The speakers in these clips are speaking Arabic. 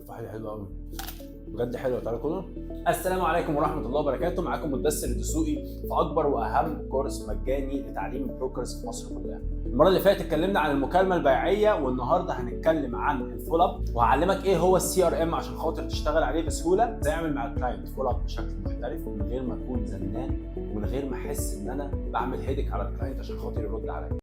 تفاحة حلوة قوي بجد، حلوة. تعالوا كلوا. السلام عليكم ورحمة الله وبركاته. معاكم مدثر الدسوقي في أكبر وأهم كورس مجاني لتعليم البروكرز في مصر كلها. المرة اللي فاتت اتكلمنا عن المكالمة البيعية، والنهاردة هنتكلم عن الفول اب، وهعلمك إيه هو السي ار ام عشان خاطر تشتغل عليه بسهولة. ازاي أعمل مع الكلاينت فول اب بشكل محترف من غير ما أكون زنان ومن غير ما أحس إن أنا بعمل هيدك على الكلاينت عشان خاطر يرد عليا.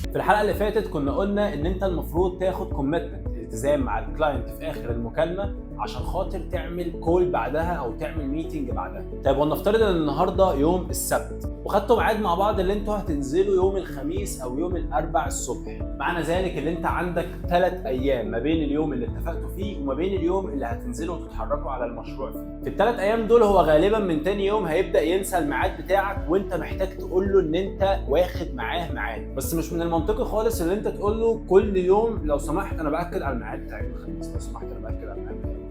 في الحلقه اللي فاتت كنا قلنا ان انت المفروض تاخد كوميتمنت، التزام مع الكلاينت في اخر المكالمه عشان خاطر تعمل كول بعدها او تعمل ميتنج بعدها. طيب ولنفترض ان النهارده يوم السبت وخدتوا ميعاد مع بعض اللي انتوا هتنزلوا يوم الخميس او يوم الاربع الصبح. معنى ذلك ان انت عندك 3 ايام ما بين اليوم اللي اتفقتوا فيه وما بين اليوم اللي هتنزلوا وتتحركوا على المشروع فيه. في ال3 ايام دول هو غالبا من تاني يوم هيبدا ينسى الميعاد بتاعك، وانت محتاج تقول له ان انت واخد معاه ميعاد. بس مش من المنطقي خالص ان انت تقول له كل يوم لو سمحت انا باكد على الميعاد بتاع يوم الخميس، لو سمحت انا باكد على الميعاد بتاع يوم الخميس.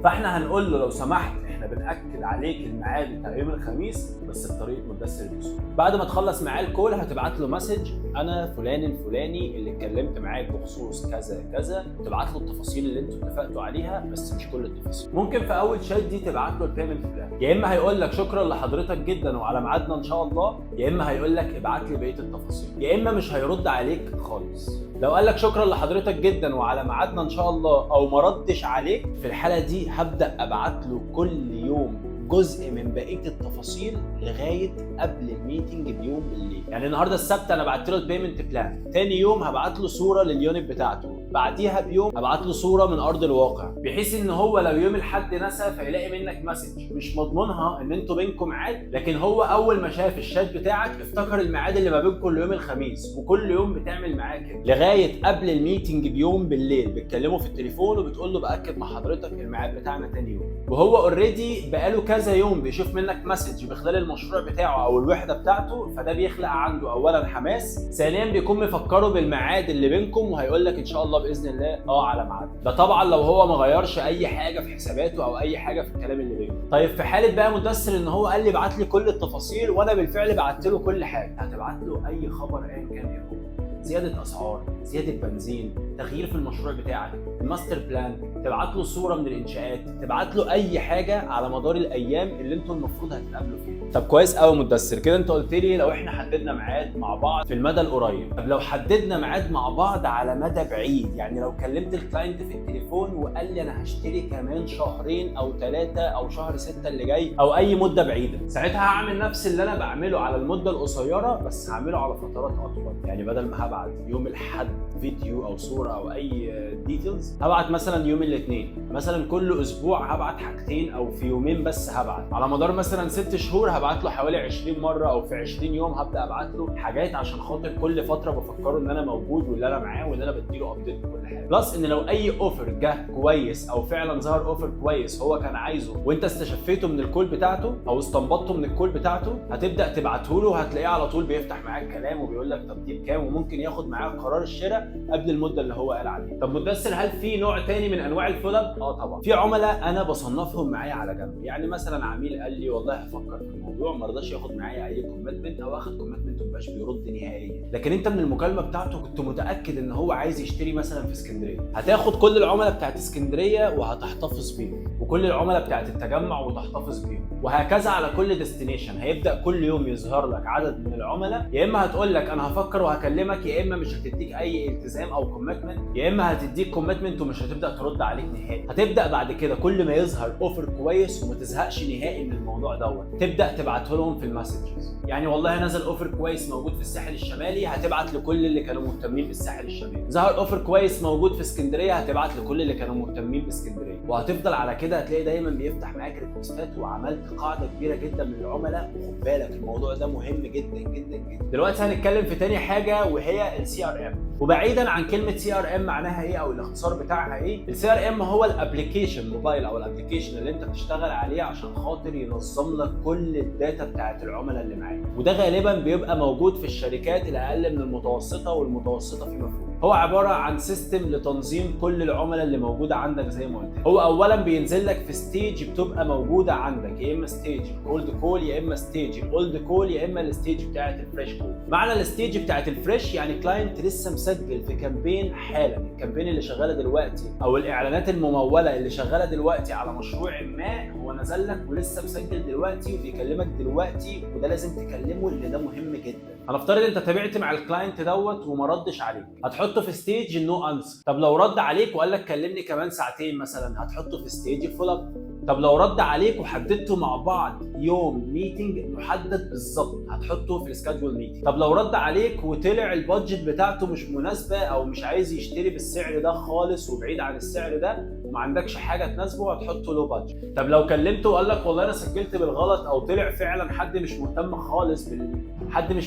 فاحنا هنقول له لو سمحت احنا بنأكد عليك الميعاد بتاع يوم الخميس بس بطريقه مدثر الدسوقي. بعد ما تخلص معاه الكول هتبعت له مسج، انا فلان الفلاني اللي اتكلمت معاك بخصوص كذا كذا، تبعت له التفاصيل اللي انتوا اتفقتوا عليها بس مش كل التفاصيل. ممكن في اول شات دي تبعت له البيمنت بلان، يا اما هيقول لك شكرا لحضرتك جدا وعلى ميعادنا ان شاء الله، يا اما هيقول لك ابعت لي بقيه التفاصيل، يا اما مش هيرد عليك خالص. لو قال لك شكرا لحضرتك جدا وعلى ميعادنا ان شاء الله او ما ردش عليك، في الحاله دي هبدا ابعت له كل يوم جزء من بقيه التفاصيل لغايه قبل الميتنج بيوم بالليل. يعني النهارده السبت انا بعت له البيمنت بلان، تاني يوم هبعت له صوره لليونت بتاعته، بعديها بيوم هبعت له صوره من ارض الواقع، بحيث ان هو لو يوم الاحد نسى فيلاقي منك مسج مش مضمونها ان انتوا بينكم ميعاد، لكن هو اول ما شاف الشات بتاعك افتكر الميعاد اللي ما بينكم يوم الخميس، وكل يوم بتعمل معاه كده لغايه قبل الميتنج بيوم بالليل. بتكلمه في التليفون وبتقول له باكد مع حضرتك الميعاد بتاعنا تاني يوم، وهو اوريدي بقاله كذا يوم بيشوف منك مسج بخلال المشروع بتاعه او الوحده بتاعته، فده بيخلق عنده اولا حماس، ثانيا بيكون مفكره بالميعاد اللي بينكم وهيقول لك ان شاء الله باذن الله على ميعاد. ده طبعا لو هو ما غيرش اي حاجه في حساباته او اي حاجه في الكلام اللي بينه. طيب في حاله بقى مدثر ان هو قال لي ابعت لي كل التفاصيل وانا بالفعل بعت له كل حاجه، هتبعت له اي خبر ايا كان ايه هو، زياده اسعار، زياده بنزين، تغيير في المشروع بتاعك، الماستر بلان، تبعت له صوره من الانشاءات، تبعت له اي حاجه على مدار الايام اللي انتوا المفروض هتتقابلوا فيها. طب كويس قوي مدثر، كده انت قلت لي لو احنا حددنا ميعاد مع بعض في المدى القريب. طب لو حددنا ميعاد مع بعض على مدى بعيد، يعني لو كلمت الكلاينت في التليفون وقال لي انا هشتري كمان شهرين او 3 او شهر 6 اللي جاي او اي مده بعيده، ساعتها هعمل نفس اللي انا بعمله على المده القصيره بس هعمله على فترات اطول. يعني بدل ما هبعت يوم الاحد فيديو او صوره او اي ديتيلز، هبعت مثلا يوم الاثنين، مثلا كل اسبوع هبعت حاجتين او في يومين بس هبعت، على مدار مثلا 6 شهور هبعت له حوالي 20 مره، او في 20 يوم هبدا ابعت له حاجات عشان خاطر كل فتره بفكره ان انا موجود واللي انا معاه واللي انا بديله ابديت بكل حاجه. بلس ان لو اي اوفر جه كويس او فعلا ظهر اوفر كويس هو كان عايزه وانت استشفيته من الكول بتاعته او استنبطته من الكول بتاعته، هتبدا تبعته له وهتلاقيه على طول بيفتح معاك كلام وبيقول لك طب دي بكام، وممكن ياخد معاك قرار الشراء قبل المده اللي هو قال عليها. طب مدثر هل في نوع تاني من انواع الفول اب؟ طبعا في عملاء انا بصنفهم معايا على جنب. يعني مثلا عميل قال لي والله هفكر في الموضوع، ما رضاش ياخد معايا اي كوميتمنت او اخد كوميتمنت ومبقاش بيرد نهائيا، لكن انت من المكالمه بتاعته كنت متاكد ان هو عايز يشتري مثلا في اسكندريه، هتاخد كل العملاء بتاعت اسكندريه وهتحتفظ بيهم، وكل العملاء بتاعت التجمع وتحتفظ بيهم، وهكذا على كل ديستنيشن. هيبدا كل يوم يظهر لك عدد من العملاء، يا اما هتقول لك انا هفكر وهكلمك، يا اما مش هتديك اي التزام او كوميتمنت، يا اما هتديك كوميتمنت ومش هتبدا ترد عليك نهائي. هتبدا بعد كده كل ما يظهر اوفر كويس وما تزهقش نهائي من الموضوع دوت تبدا تبعته لهم في المسجز. يعني والله نزل اوفر كويس موجود في الساحل الشمالي، هتبعت لكل اللي كانوا مهتمين بالساحل الشمالي. ظهر اوفر كويس موجود في اسكندريه، هتبعت لكل اللي كانوا مهتمين باسكندريه، وهتفضل على كده. هتلاقي دايما بيفتح معاك ريكوستات وعملت قاعده كبيره جدا من العملاء. وخد بالك الموضوع ده مهم جدا جدا جدا. دلوقتي هنتكلم في تاني حاجه وهي السي ار ام. وبعيدا عن كلمه سي ار ام معناها ايه او الاختصار بتاعها ايه، السي ار ام هو الابلكيشن موبايل او الابلكيشن اللي انت بتشتغل عليه عشان خاطر ينظم لك كل الداتا بتاعت العملاء اللي معاك، وده غالبا بيبقى موجود في الشركات الاقل من المتوسطه والمتوسطه فيما فوق. هو عباره عن سيستم لتنظيم كل العملاء اللي موجوده عندك. زي ما قلت هو اولا بينزل لك في ستيج بتبقى موجوده عندك، يا اما ستيج الكولد كول، يا اما ستيج الاولد كول، يا اما الستيج بتاعه الفريش كول. معنى الستيج بتاعه الفريش يعني كلاينت لسه مسجل في كامبين حالا، الكامبين اللي شغاله دلوقتي او الاعلانات المموله اللي شغاله دلوقتي على مشروع ما، هو نزل لك ولسه مسجل دلوقتي وبيكلمك دلوقتي، وده لازم تكلمه لان ده مهم جدا. هنفترض انت تابعت مع الكلاينت دوت وما ردش عليك، هتحطه في ستيج النو انسر. طب لو رد عليك وقال لك كلمني كمان ساعتين مثلا، هتحطه في ستيج الفول اب. طب لو رد عليك وحددتوا مع بعض يوم ميتنج محدد بالظبط، هتحطه في السكادجول ميتنج. طب لو رد عليك وطلع البادجت بتاعته مش مناسبه او مش عايز يشتري بالسعر ده خالص وبعيد عن السعر ده وما عندكش حاجه تناسبه، هتحطه لو بادجت. طب لو كلمته وقال لك والله انا سجلت بالغلط، او طلع فعلا حد مش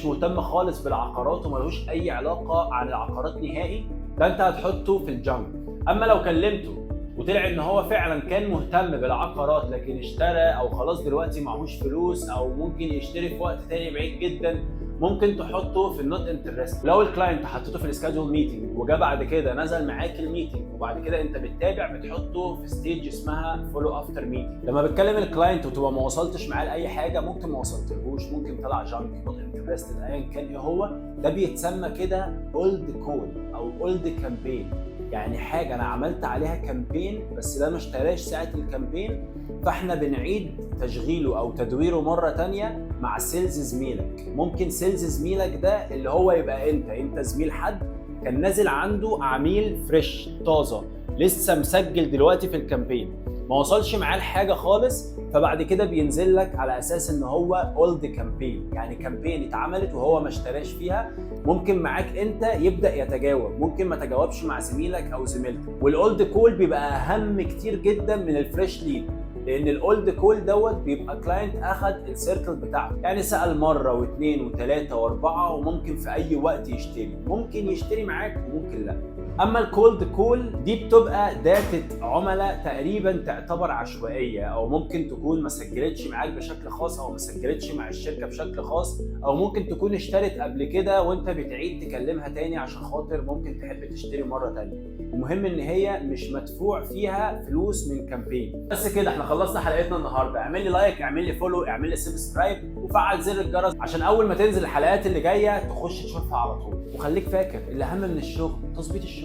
مهتم خالص بالعقارات وملوش اي علاقه عن العقارات نهائي، ده انت هتحطه في الجنك. اما لو كلمته وطلع ان هو فعلا كان مهتم بالعقارات لكن اشترى او خلاص دلوقتي معهوش فلوس او ممكن يشتري في وقت تاني بعيد جدا، ممكن تحطه في النوت انترست. لو الكلاينت حطيته في السكادجول ميتنج وجا بعد كده نزل معاك الميتنج وبعد كده انت بتتابع، بتحطه في ستيج اسمها فولو افتر ميتنج. لما بتكلم الكلاينت وتبقى ما وصلتش معاه لاي حاجه، ممكن ما وصلتلهوش، ممكن طلع جانك، نوت انترستد، ايا كان ايه هو، ده بيتسمى كده اولد كول او اولد كامبين. يعني حاجه انا عملت عليها كامبين بس ده ما اشتراش ساعه الكامبين، فاحنا بنعيد تشغيله او تدويره مره تانية مع سيلز زميلك. ممكن سيلز زميلك ده اللي هو يبقى انت زميل حد كان نازل عنده عميل فريش طازه لسه مسجل دلوقتي في الكامبين، ما وصلش معاه لحاجه خالص، فبعد كده بينزل لك على اساس ان هو اولد كامبين، يعني كامبين اتعملت وهو ما اشتراش فيها. ممكن معاك انت يبدا يتجاوب، ممكن ما تجاوبش مع زميلك او زميلتك. والاولد كول بيبقى اهم كتير جدا من الفريش ليد، لان الاولد كول دوت بيبقى كلاينت اخد السيركل بتاعته، يعني سال مره واثنين وثلاثه واربعه وممكن في اي وقت يشتري، ممكن يشتري معاك وممكن لا. اما الكولد كول دي بتبقى داتا عملاء تقريبا تعتبر عشوائيه، او ممكن تكون ما سجلتش معاك بشكل خاص او ما سجلتش مع الشركه بشكل خاص، او ممكن تكون اشترت قبل كده وانت بتعيد تكلمها تاني عشان خاطر ممكن تحب تشتري مره تانيه. المهم ان هي مش مدفوع فيها فلوس من كامبين. بس كده احنا خلصنا حلقتنا النهارده. اعمل لي لايك، اعمل لي فولو، اعمل لي سبسكرايب وفعل زر الجرس عشان اول ما تنزل الحلقات اللي جايه تخش تشوفها على طول. وخليك فاكر اللي اهم من الشغل تظبيط الشغل.